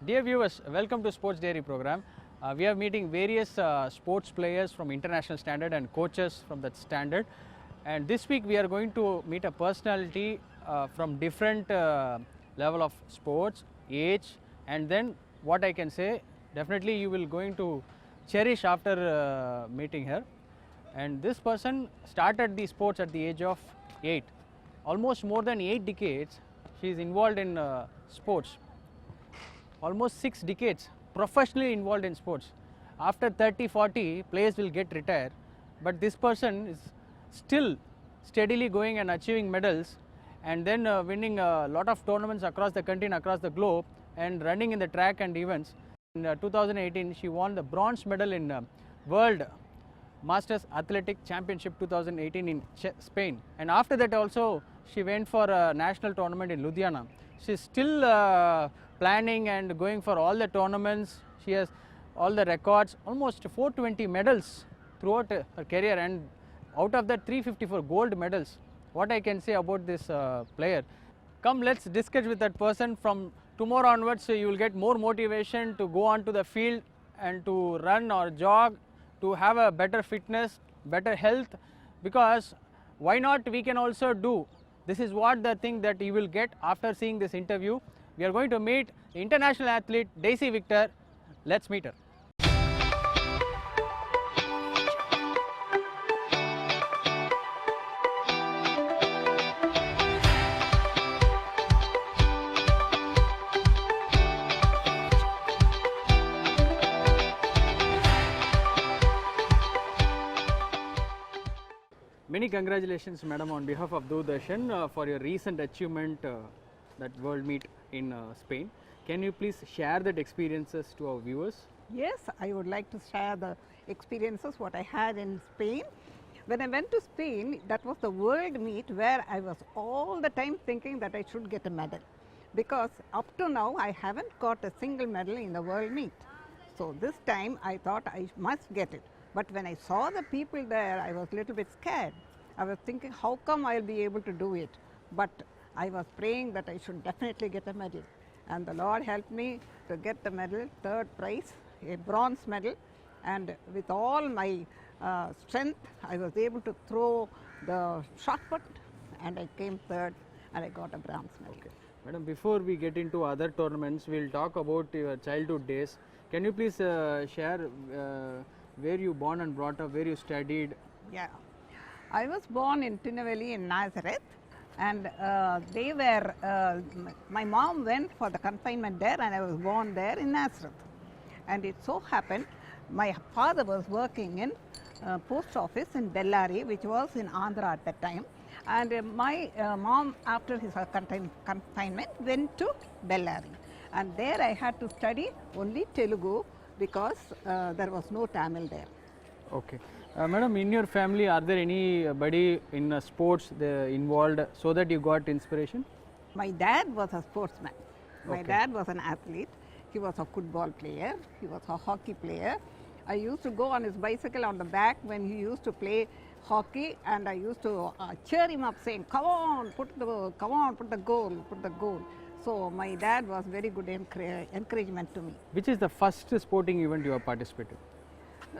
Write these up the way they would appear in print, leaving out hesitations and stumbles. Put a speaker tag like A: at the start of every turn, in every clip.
A: Dear viewers, welcome to Sports Diary program. We are meeting various sports players from international standard and coaches from that standard. And this week we are going to meet a personality from different level of sports, age, and then what I can say, definitely you will going to cherish after meeting her. And this person started the sports at the age of 8. Almost more than 8 decades she is involved in sports. Almost 6 decades professionally involved in sports. After 30-40 players will get retired, but this person is still steadily going and achieving medals, and then winning a lot of tournaments across the country and across the globe, and running in the track and events. In 2018 she won the bronze medal in World Masters Athletic Championship 2018 in Spain, and after that also she went for a national tournament in Ludhiana. She is still planning and going for all the tournaments. She has all the records, almost 420 medals throughout her career, and out of that 354 gold medals. What I can say about this player. Come, let's discuss with that person. From tomorrow onwards, so you will get more motivation to go on to the field and to run or jog, to have a better fitness, better health, because why not, we can also do. This is what the thing that you will get after seeing this interview. We are going to meet the international athlete Daisy Victor. Let's meet her. Many congratulations, madam, on behalf of Doordarshan for your recent achievement, that world meet in Spain. Can you please share that experiences to our viewers?
B: Yes, I would like to share the experiences what I had in Spain. When I went to Spain, that was the world meet where I was all the time thinking that I should get a medal, because up to now I haven't got a single medal in the world meet. So this time I thought I must get it. But when I saw the people there, I was a little bit scared. I was thinking, how come I'll be able to do it? But I was praying that I should definitely get a medal. And the Lord helped me to get the medal, third prize, a bronze medal. And with all my strength, I was able to throw the shot put, and I came third, and I got a bronze medal.
A: Okay. Madam, before we get into other tournaments, we'll talk about your childhood days. Can you please share where you born and brought up, where you studied?
B: Yeah, I was born in Tinnevelly in Nazareth, and my mom went for the confinement there, and I was born there in Nazareth. And it so happened, my father was working in post office in Bellary, which was in Andhra at that time. And my mom, after his confinement, went to Bellary. And there I had to study only Telugu, because there was no Tamil there.
A: Okay. Madam, in your family, are there anybody in sports involved so that you got inspiration?
B: My dad was a sportsman. My
A: Okay.
B: dad was an athlete. He was a football player. He was a hockey player. I used to go on his bicycle on the back when he used to play hockey, and I used to cheer him up, saying, "Come on, put the goal, put the goal." So my dad was very good encouragement to me.
A: Which is the first sporting event you have participated?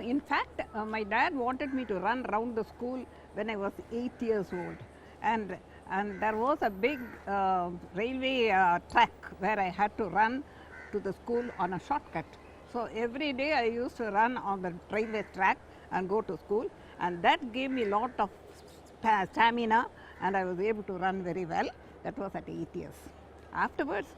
B: In fact, my dad wanted me to run around the school when I was 8 years old, and there was a big railway track where I had to run to the school on a shortcut. So every day I used to run on the railway track and go to school, and that gave me a lot of stamina, and I was able to run very well. That was at 8 years. Afterwards,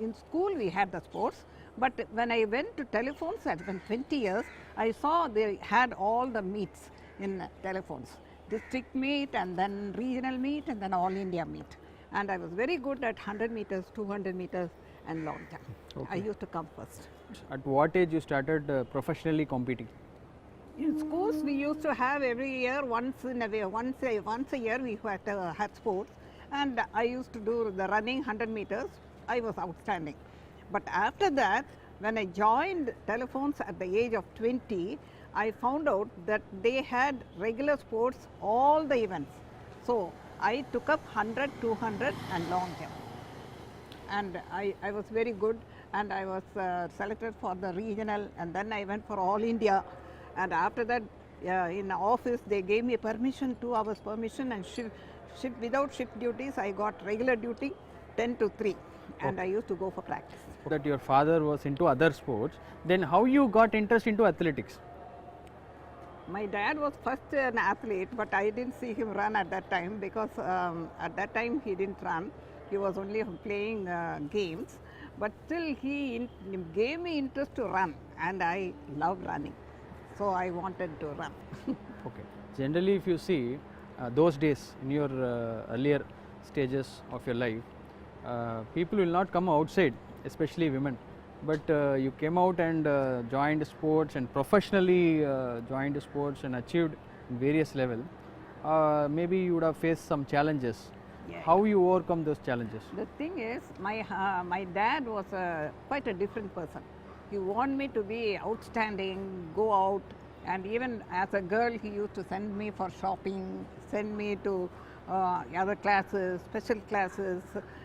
B: in school we had the sports, but when I went to telephones at 20 years, I saw they had all the meets in telephones, district meet, and then regional meet, and then all India meet. And I was very good at 100 meters, 200 meters, and long jump.
A: Okay.
B: I used to come first.
A: At what age you started professionally competing?
B: In schools, we used to have every year, once a year we had sports, and I used to do the running 100 meters. I was outstanding. But after that, when I joined telephones at the age of 20, I found out that they had regular sports, all the events. So I took up 100, 200 and long jump. And I was very good and I was selected for the regional, and then I went for all India, and after that in the office they gave me permission, 2 hours permission, and without shift duties I got regular duty 10 to 3, and I used to go for practice.
A: That your father was into other sports, then how you got interest into athletics?
B: My dad was first an athlete, but I didn't see him run at that time, because at that time he didn't run. He was only playing games, but still he gave me interest to run, and I love running. So I wanted to run.
A: Okay. Generally, if you see those days in your earlier stages of your life, people will not come outside, especially women. But you came out and joined sports and professionally joined sports and achieved in various levels. Maybe you would have faced some challenges.
B: Yeah.
A: How you overcome those challenges?
B: The thing is, my dad was quite a different person. He wanted me to be outstanding, go out, and even as a girl, he used to send me for shopping, send me to other classes, special classes,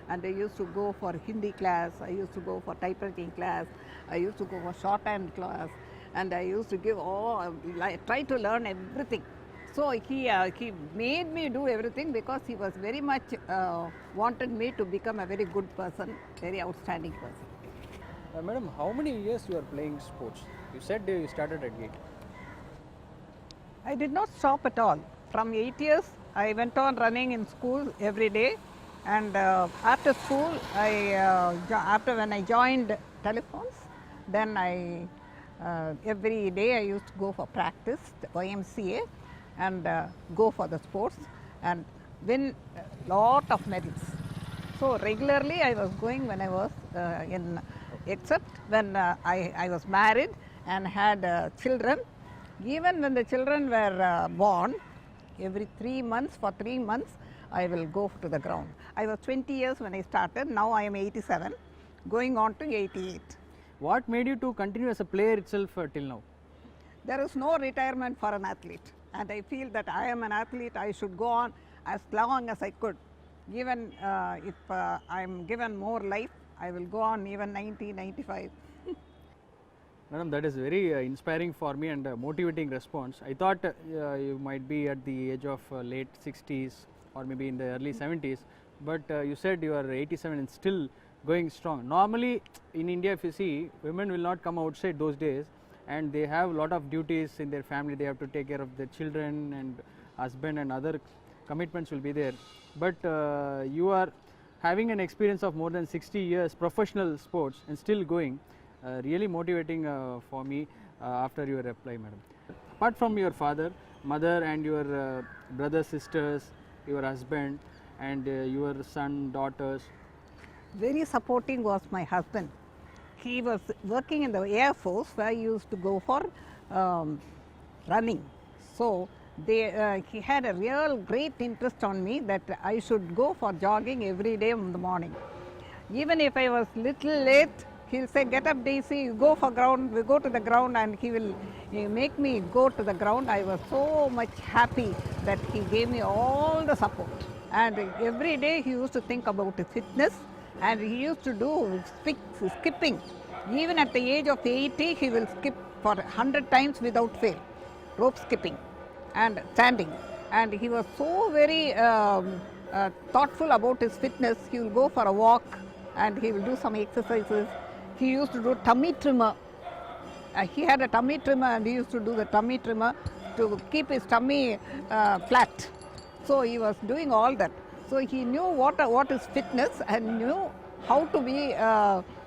B: and I used to go for Hindi class, I used to go for typewriting class, I used to go for shorthand class, and I used to give try to learn everything. So he made me do everything, because he was very much wanted me to become a very good person, very outstanding person.
A: Madam, how many years you are playing sports? You said you started at 8.
B: I did not stop at all. From 8 years, I went on running in school every day, and after school, after when I joined telephones, then every day I used to go for practice, the YMCA, and go for the sports and win a lot of medals. So regularly I was going when I was except when I was married and had children. Even when the children were born, every 3 months, for 3 months, I will go to the ground. I was 20 years when I started, now I am 87, going on to 88.
A: What made you to continue as a player itself till now?
B: There is no retirement for an athlete, and I feel that I am an athlete, I should go on as long as I could. Even if I am given more life, I will go on even 90, 95.
A: Madam, that is very inspiring for me and motivating response. I thought you might be at the age of late 60s or maybe in the early 70s, but you said you are 87 and still going strong. Normally in India, if you see, women will not come outside those days, and they have a lot of duties in their family. They have to take care of their children and husband, and other commitments will be there. But you are having an experience of more than 60 years professional sports and still going. Really motivating for me after your reply, madam. Apart from your father, mother, and your brothers, sisters, your husband, and your son, daughters.
B: Very supporting was my husband. He was working in the Air Force, where he used to go for running. So he had a real great interest on me that I should go for jogging every day in the morning. Even if I was little late, he'll say, "Get up, Daisy, you go for ground." We go to the ground, and he will make me go to the ground. I was so much happy that he gave me all the support. And every day he used to think about his fitness, and he used to do skipping. Even at the age of 80, he will skip for 100 times without fail, rope skipping and standing. And he was so very thoughtful about his fitness. He will go for a walk and he will do some exercises. He used to do tummy trimmer. He had a tummy trimmer, and he used to do the tummy trimmer to keep his tummy flat. So he was doing all that. So he knew what is fitness and knew how to be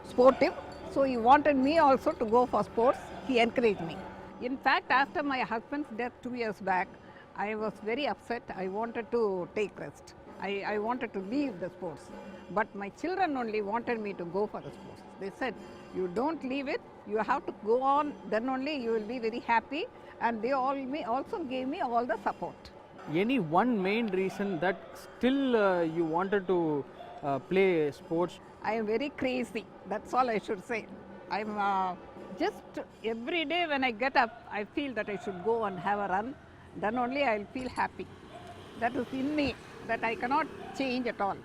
B: sportive. So he wanted me also to go for sports. He encouraged me. In fact, after my husband's death 2 years back, I was very upset. I wanted to take rest. I wanted to leave the sports. But my children only wanted me to go for the sports. They said, "You don't leave it, you have to go on, then only you will be very happy." And they also gave me all the support.
A: Any one main reason that still you wanted to play sports?
B: I am very crazy, that's all I should say. I'm just every day when I get up, I feel that I should go and have a run. Then only I will feel happy. That is in me, that I cannot change at all.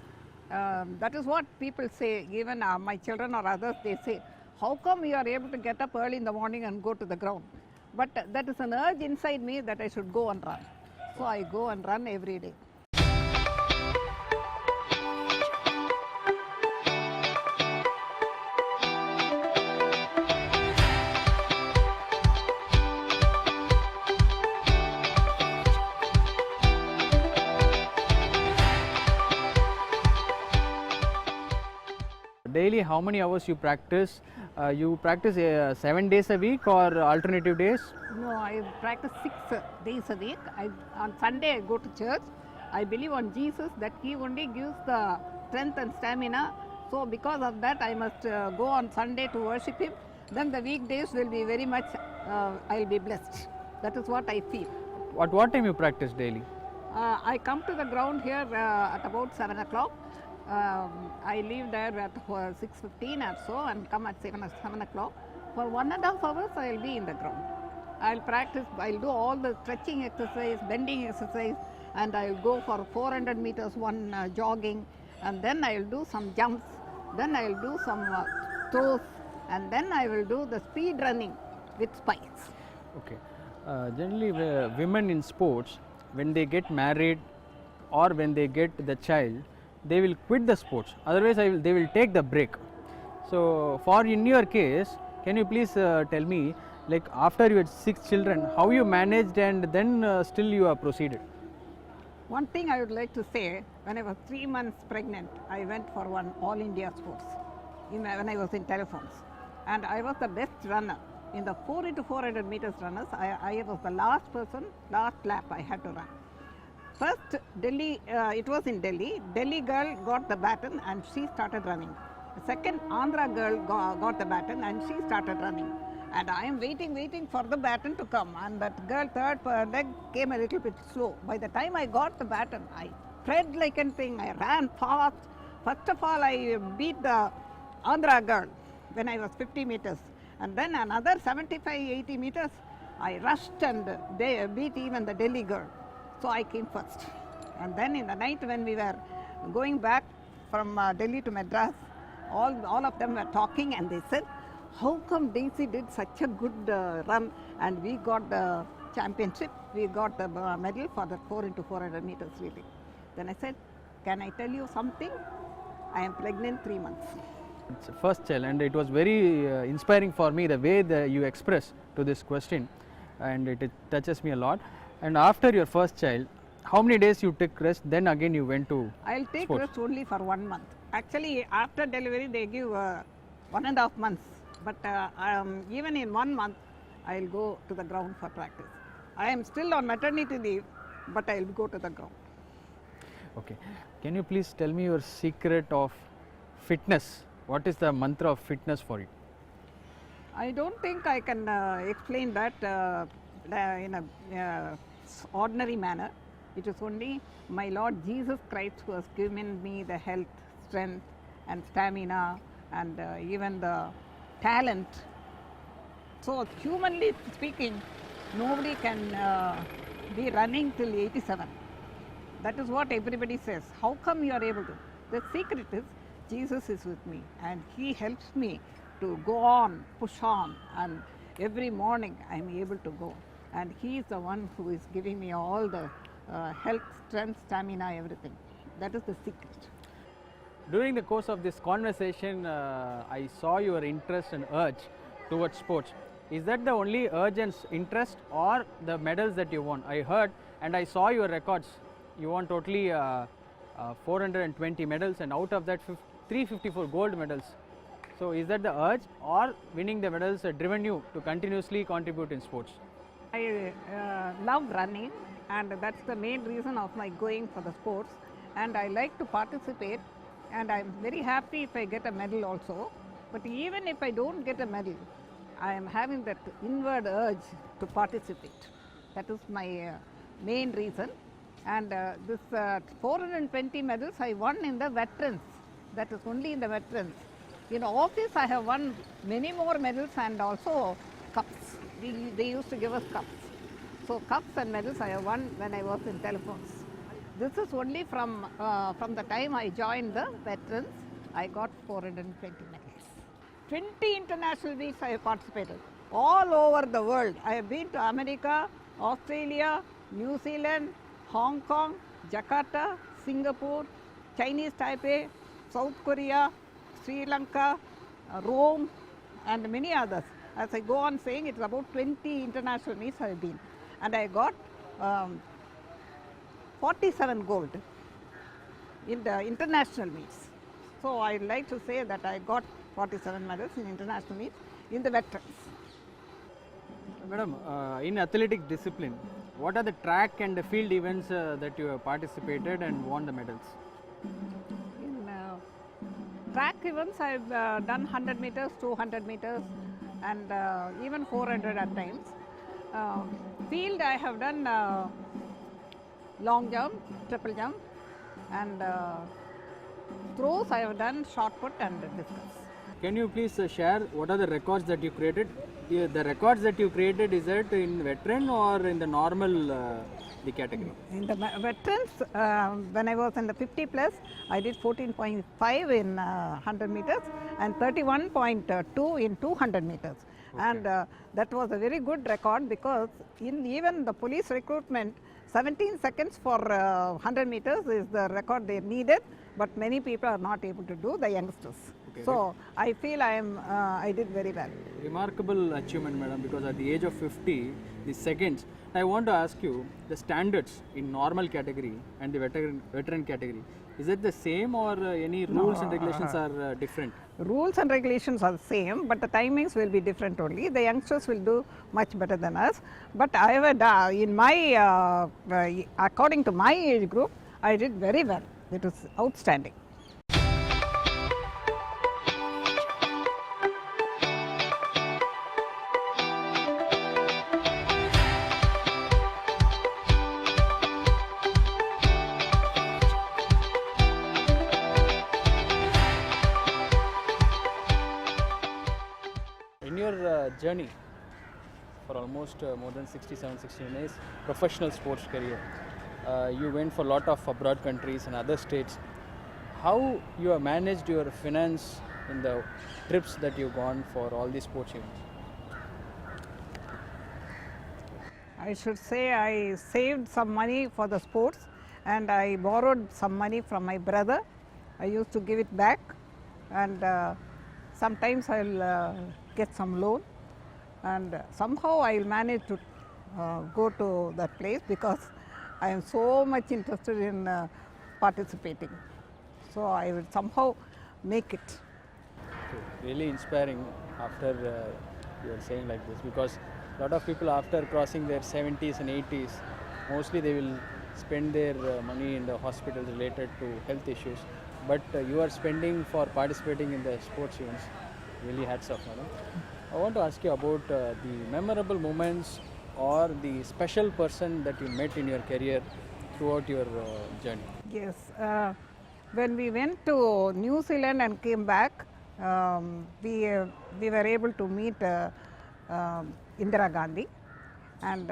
B: That is what people say. Even my children or others, they say, how come you are able to get up early in the morning and go to the ground? But that is an urge inside me that I should go and run. So I go and run every day.
A: Daily, how many hours you practice? You practice 7 days a week or alternative days?
B: No, I practice 6 days a week. On Sunday I go to church. I believe on Jesus that He only gives the strength and stamina. So because of that I must go on Sunday to worship Him. Then the weekdays will be very much, I will be blessed. That is what I feel.
A: At what time you practice daily?
B: I come to the ground here at about 7 o'clock. I leave there at 6:15 or so and come at 7 o'clock. For 1.5 hours I will be in the ground. I will practice, I will do all the stretching exercise, bending exercise, and I will go for 400 meters one jogging, and then I will do some jumps, then I will do some throws, and then I will do the speed running with spikes.
A: Okay. Generally women in sports, when they get married or when they get the child, they will quit the sports, otherwise they will take the break. So for in your case, can you please tell me, like after you had 6 children, how you managed and then still you are proceeded?
B: One thing I would like to say, when I was 3 months pregnant, I went for one All India sports when I was in telephones, and I was the best runner. In the 4x400 meters runners, I was the last lap I had to run. First, Delhi, it was in Delhi. Delhi girl got the baton and she started running. The second, Andhra girl got the baton and she started running. And I am waiting for the baton to come. And that girl, third leg came a little bit slow. By the time I got the baton, I spread like anything. I ran fast. First of all, I beat the Andhra girl when I was 50 meters. And then another 75-80 meters, I rushed and they beat even the Delhi girl. So I came first. And then in the night when we were going back from Delhi to Madras, all of them were talking and they said, how come Daisy did such a good run and we got the championship, we got the medal for the 4x400 meters relay. Then I said, can I tell you something? I am pregnant 3 months.
A: It's the first child and it was very inspiring for me the way that you express to this question, and it touches me a lot. And after your first child, how many days you took rest, then again you went to
B: I'll take
A: sports?
B: rest only for 1 month. Actually, after delivery they give 1.5 months. But even in 1 month, I'll go to the ground for practice. I am still on maternity leave, but I'll go to the ground.
A: Okay. Can you please tell me your secret of fitness? What is the mantra of fitness for you?
B: I don't think I can explain that in a ordinary manner. It is only my Lord Jesus Christ who has given me the health, strength and stamina and even the talent. So humanly speaking, nobody can be running till 87. That is what everybody says. How come you are able to? The secret is Jesus is with me and He helps me to go on, push on, and every morning I am able to go. And He is the one who is giving me all the health, strength, stamina, everything. That is the secret.
A: During the course of this conversation, I saw your interest and urge towards sports. Is that the only urge and interest or the medals that you won? I heard and I saw your records. You won totally 420 medals and out of that 354 gold medals. So is that the urge or winning the medals driven you to continuously contribute in sports?
B: I love running and that's the main reason of my going for the sports, and I like to participate, and I am very happy if I get a medal also. But even if I don't get a medal, I am having that inward urge to participate. That is my main reason. And this 420 medals I won in the veterans. That is only in the veterans. In office I have won many more medals and also cups. They used to give us cups. So cups and medals I have won when I was in telephones. This is only from the time I joined the veterans, I got 420 medals. 20 international meets I have participated all over the world. I have been to America, Australia, New Zealand, Hong Kong, Jakarta, Singapore, Chinese Taipei, South Korea, Sri Lanka, Rome, and many others. As I go on saying, it's about 20 international meets I have been, and I got 47 gold in the international meets. So I like to say that I got 47 medals in international meets in the veterans.
A: Madam, in athletic discipline, what are the track and the field events that you have participated and won the medals?
B: In track events, I've done 100 meters, 200 meters, and even 400 at times. Field, I have done long jump, triple jump, and throws, I have done shot put and discus.
A: Can you please share what are the records that you created? The records that you created, is it in veteran or in the normal the category?
B: In the veterans, when I was in the 50 plus, I did 14.5 in 100 meters and 31.2 in 200 meters. Okay. And that was a very good record, because in even the police recruitment, 17 seconds for 100 meters is the record they needed, but many people are not able to do, the youngsters. Okay, so I feel I did very well.
A: Remarkable achievement, madam, because at the age of 50, the seconds. I want to ask you, the standards in normal category and the veteran category, is it the same, or any rules and regulations are different?
B: Rules and regulations are the same, but the timings will be different only. The youngsters will do much better than us. But I have, in my, according to my age group, I did very well. It was outstanding.
A: In your journey for almost more than 67, 16 years, professional sports career, you went for a lot of abroad countries and other states. How you have managed your finance in the trips that you've gone for all these sports events?
B: I should say I saved some money for the sports, and I borrowed some money from my brother. I used to give it back, and sometimes I will get some loan, and somehow I will manage to go to that place, because I am so much interested in participating. So I will somehow make it.
A: Okay. Really inspiring after you are saying like this, because a lot of people after crossing their 70s and 80s, mostly they will spend their money in the hospitals related to health issues. But you are spending for participating in the sports events. Really hats off, madam. I want to ask you about the memorable moments or the special person that you met in your career throughout your journey.
B: Yes, when we went to New Zealand and came back, we were able to meet Indira Gandhi, and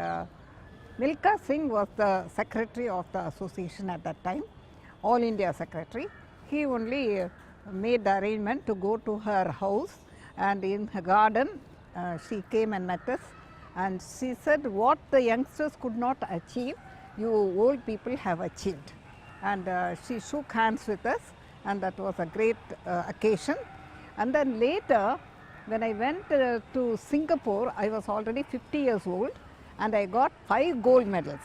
B: Milkha Singh was the secretary of the association at that time, All India secretary. He only made the arrangement to go to her house, and in her garden she came and met us, and she said, what the youngsters could not achieve, you old people have achieved. And she shook hands with us, and that was a great occasion. And then later, when I went to Singapore, I was already 50 years old, and I got 5 gold medals.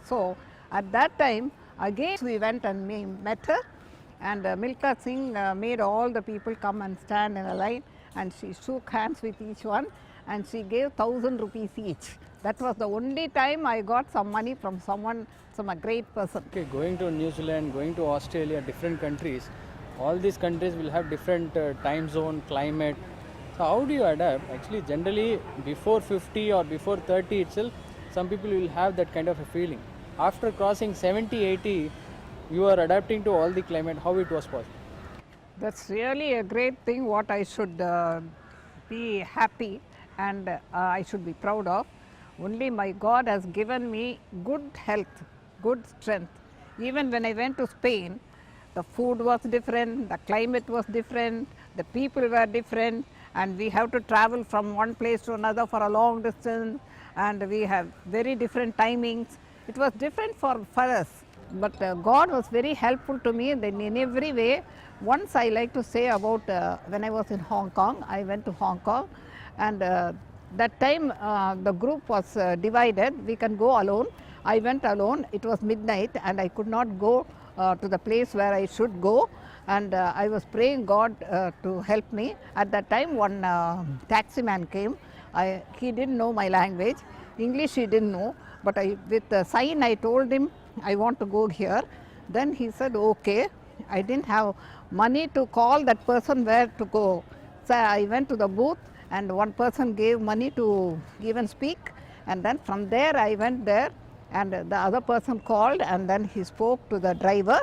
B: So at that time, again we went and met her, and Milkha Singh made all the people come and stand in a line, and she shook hands with each one, and she gave 1,000 rupees each. That was the only time I got some money from someone, a great person.
A: Okay, going to New Zealand, going to Australia, different countries, all these countries will have different time zone, climate. So how do you adapt? Actually, generally before 50 or before 30 itself, some people will have that kind of a feeling. After crossing 70, 80, you are adapting to all the climate. How it was possible?
B: That's really a great thing, what I should be happy and I should be proud of. Only my God has given me good health, good strength. Even when I went to Spain, the food was different, the climate was different, the people were different, and we have to travel from one place to another for a long distance, and we have very different timings. It was different for us, but God was very helpful to me in every way. Once I like to say about when I was in Hong Kong, I went to Hong Kong, and that time the group was divided. We can go alone. I went alone. It was midnight and I could not go to the place where I should go, and I was praying God to help me. At that time one taxi man came. He didn't know my language. English he didn't know, but with the sign I told him I want to go here. Then he said okay. I didn't have money to call that person where to go. So I went to the booth and one person gave money to even speak, and then from there I went there, and the other person called, and then he spoke to the driver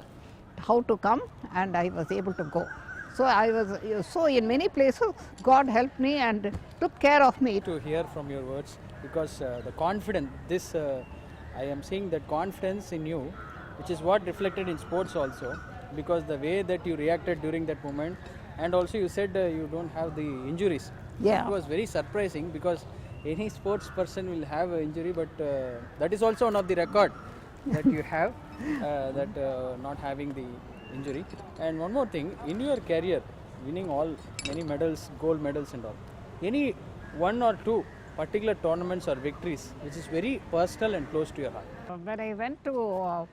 B: how to come, and I was able to go. So I was, so in many places God helped me and took care of me.
A: To hear from your words, because the confidence, this I am seeing that confidence in you, which is what reflected in sports also, because the way that you reacted during that moment, and also you said you don't have the injuries.
B: Yeah.
A: It was very surprising, because any sports person will have an injury, but that is also one of the record that you have, that not having the injury. And one more thing, in your career, winning many medals, gold medals and all, any one or two particular tournaments or victories which is very personal and close to your heart?
B: When I went to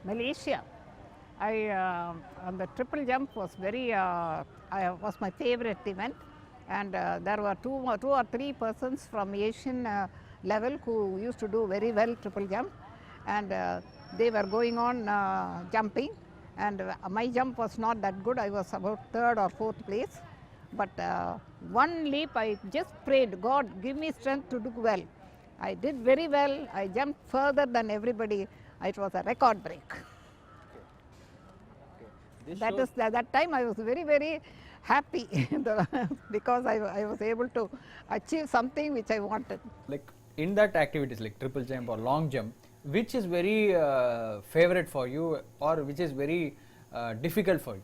B: Malaysia, the triple jump was was my favorite event, and there were two or three persons from Asian level who used to do very well triple jump, and they were going on jumping, and my jump was not that good. I was about third or fourth place, but one leap I just prayed, God give me strength to do well. I did very well. I jumped further than everybody. It was a record break. That time I was very, very happy because I was able to achieve something which I wanted.
A: Like in that activities like triple jump or long jump, which is very favorite for you, or which is very difficult for you?